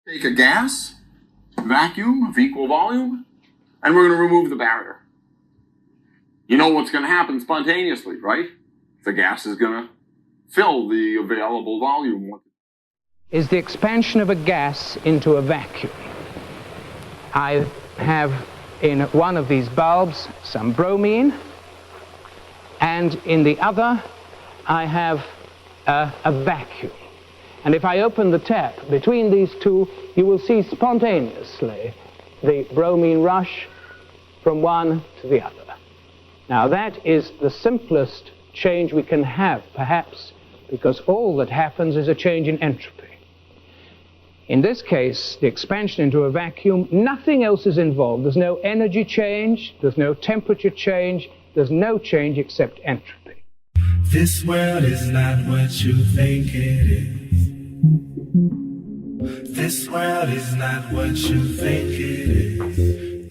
Take a gas, vacuum of equal volume, and we're going to remove the barrier. You know what's going to happen spontaneously, right? The gas is going to fill the available volume. Is the expansion of a gas into a vacuum. I have in one of these bulbs some bromine, and in the other I have a vacuum. And if I open the tap between these two, you will see spontaneously the bromine rush from one to the other. Now that is the simplest change we can have, perhaps, because all that happens is a change in entropy. In this case, the expansion into a vacuum, nothing else is involved. There's no energy change, there's no temperature change, there's no change except entropy. This world is not what you think it is. This world is not what you think it is.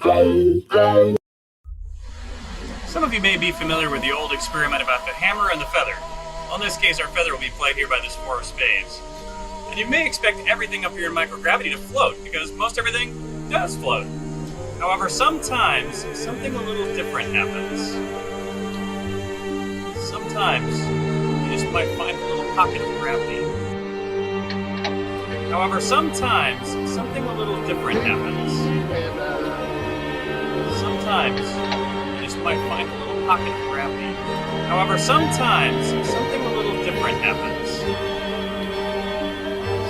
Some of you may be familiar with the old experiment about the hammer and the feather. Well, in this case, our feather will be played here by this four of spades. And you may expect everything up here in microgravity to float, because most everything does float. However, sometimes something a little different happens. Sometimes you just might find a little pocket of gravity. However, sometimes something a little different happens. Sometimes you just might find a little pocket of gravity. However, sometimes something a little different happens.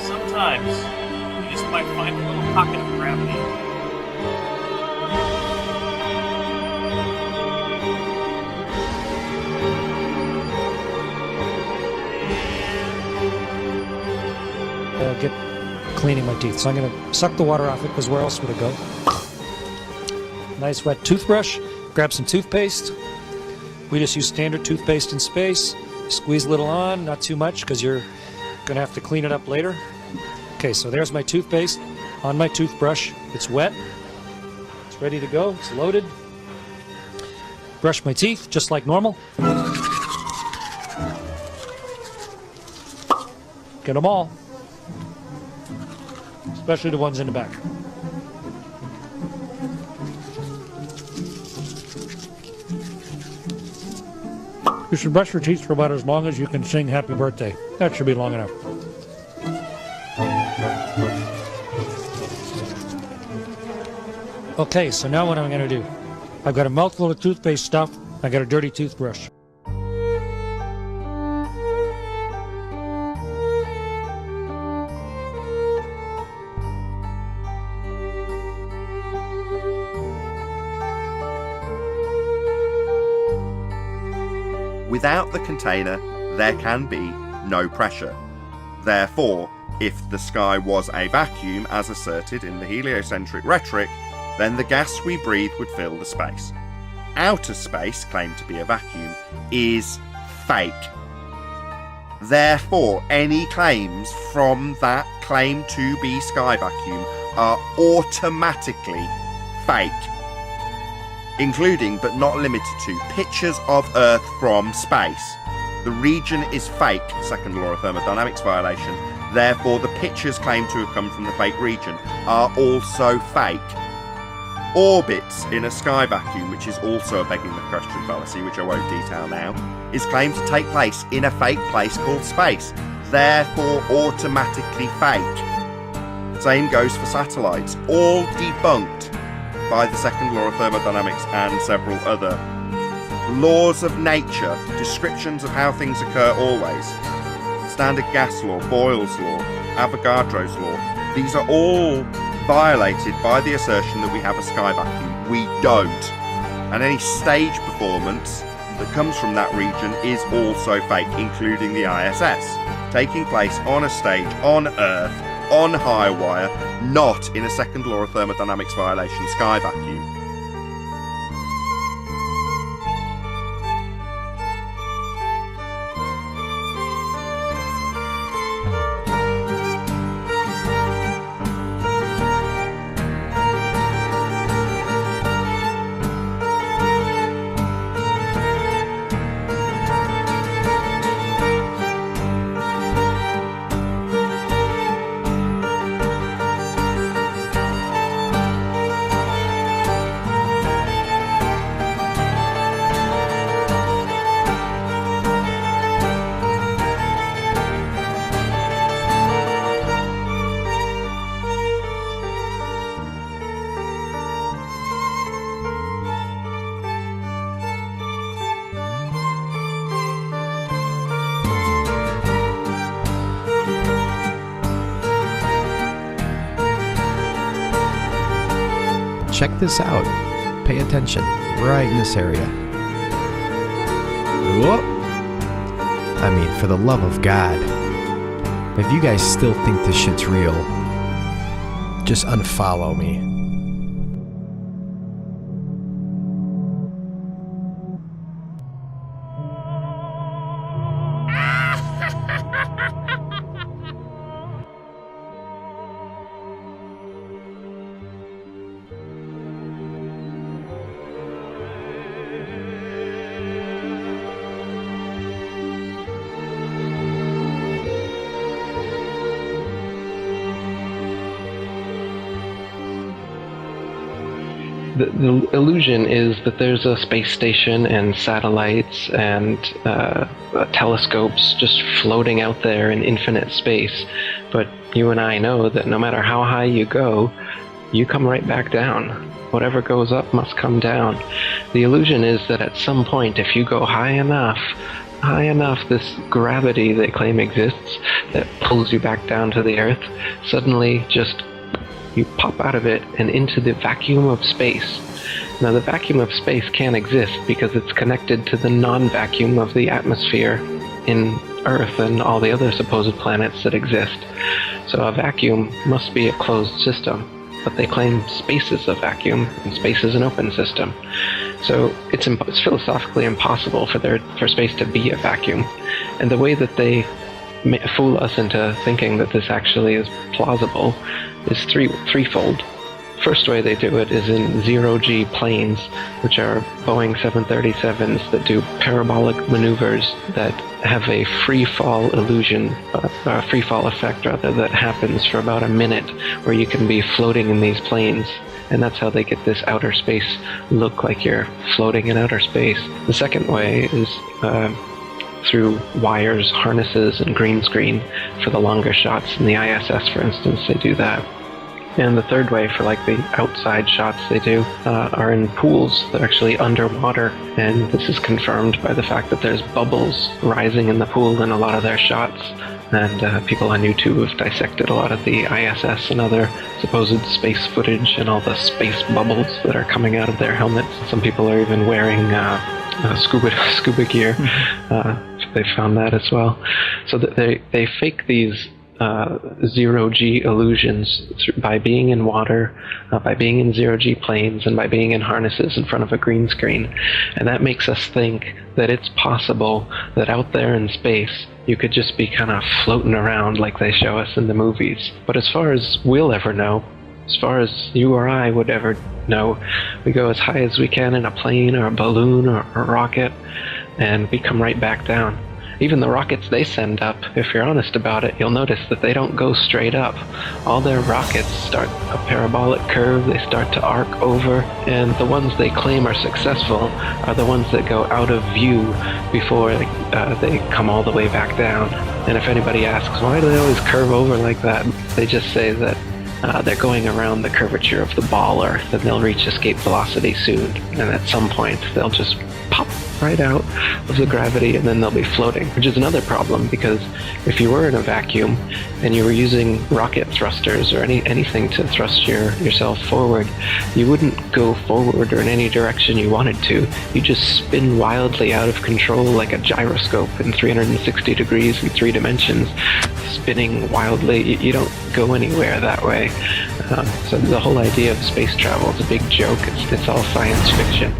Sometimes you just might find a little pocket of gravity. Get cleaning my teeth. So I'm going to suck the water off it, because where else would it go? Nice wet toothbrush. Grab some toothpaste. We just use standard toothpaste in space. Squeeze a little on, not too much, because you're going to have to clean it up later. Okay, so there's my toothpaste on my toothbrush. It's wet. It's ready to go. It's loaded. Brush my teeth just like normal. Get them all. Especially the ones in the back. You should brush your teeth for about as long as you can sing Happy Birthday. That should be long enough. Okay, so now what I'm going to do. I've got a mouthful of toothpaste stuff. I got a dirty toothbrush. Without the container, there can be no pressure. Therefore, if the sky was a vacuum, as asserted in the heliocentric rhetoric, then the gas we breathe would fill the space. Outer space, claimed to be a vacuum, is fake. Therefore, any claims from that claimed to be sky vacuum are automatically fake, including but not limited to pictures of Earth from space. The region is fake, second law of thermodynamics violation. Therefore, the pictures claimed to have come from the fake region are also fake. Orbits in a sky vacuum, which is also a begging the question fallacy, which I won't detail now, is claimed to take place in a fake place called space, therefore automatically fake. Same goes for satellites, all debunked by the second law of thermodynamics and several other laws of nature, descriptions of how things occur always. Standard gas law, Boyle's law, Avogadro's law, these are all violated by the assertion that we have a sky vacuum. We don't. And any stage performance that comes from that region is also fake, including the ISS, taking place on a stage on Earth, on high wire, not in a second law of thermodynamics violation sky vacuum. check this out. Pay attention. Right in this area. Whoop. I mean, for the love of God. If you guys still think this shit's real, just unfollow me. The illusion is that there's a space station and satellites and telescopes just floating out there in infinite space. But you and I know that no matter how high you go, you come right back down. Whatever goes up must come down. The illusion is that at some point, if you go high enough, this gravity they claim exists that pulls you back down to the Earth, suddenly just you pop out of it and into the vacuum of space. Now, the vacuum of space can't exist because it's connected to the non-vacuum of the atmosphere in Earth and all the other supposed planets that exist. So a vacuum must be a closed system, but they claim space is a vacuum and space is an open system. So it's philosophically impossible for space to be a vacuum. And the way that they fool us into thinking that this actually is plausible is threefold. First way they do it is in zero-G planes, which are Boeing 737s that do parabolic maneuvers that have a free-fall illusion, a free-fall effect rather, that happens for about a minute, where you can be floating in these planes. And that's how they get this outer space look, like you're floating in outer space. The second way is through wires, harnesses, and green screen for the longer shots. In the ISS, for instance, they do that. And the third way, for like the outside shots they do, are in pools. They're actually underwater, and this is confirmed by the fact that there's bubbles rising in the pool in a lot of their shots. And people on YouTube have dissected a lot of the ISS and other supposed space footage and all the space bubbles that are coming out of their helmets. Some people are even wearing scuba gear. They found that as well. So that they fake these zero-G illusions by being in water, by being in zero-G planes, and by being in harnesses in front of a green screen. And that makes us think that it's possible that out there in space you could just be kind of floating around like they show us in the movies. But as far as we'll ever know, as far as you or I would ever know, we go as high as we can in a plane or a balloon or a rocket, and we come right back down. Even the rockets they send up, if you're honest about it, you'll notice that they don't go straight up. All their rockets start a parabolic curve, they start to arc over, and the ones they claim are successful are the ones that go out of view before they come all the way back down. And if anybody asks, why do they always curve over like that? They just say that they're going around the curvature of the ball Earth, and they'll reach escape velocity soon. And at some point, they'll just pop right out of the gravity, and then they'll be floating, which is another problem, because if you were in a vacuum and you were using rocket thrusters or anything to thrust yourself forward, you wouldn't go forward or in any direction you wanted to. You just spin wildly out of control like a gyroscope in 360 degrees in 3 dimensions, spinning wildly. You don't go anywhere that way. So the whole idea of space travel is a big joke. It's all science fiction.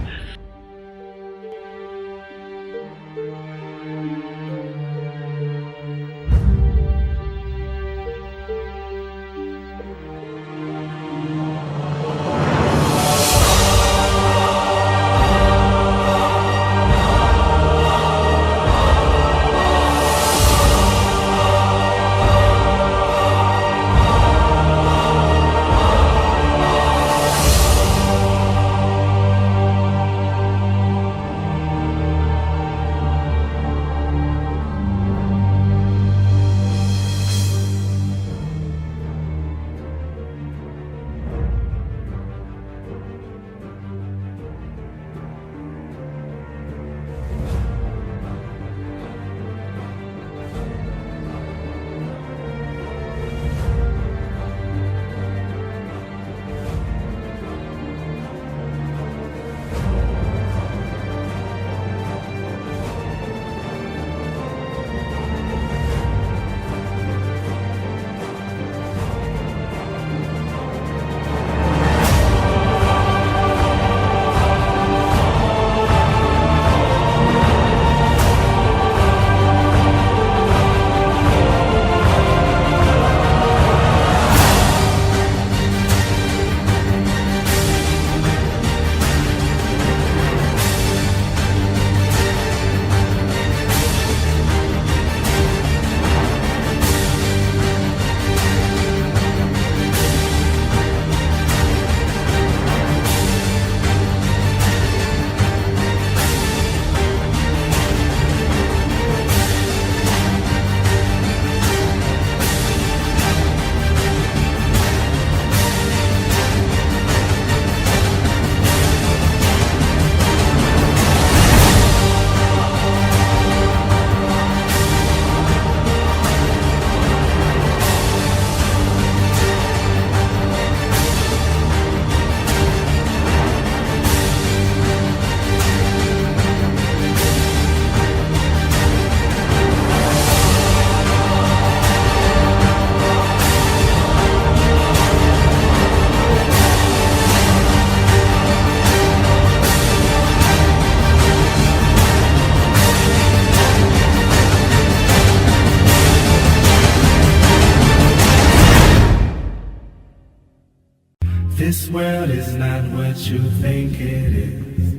This world is not what you think it is.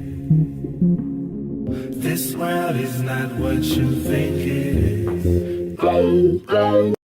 This world is not what you think it is. Go, go.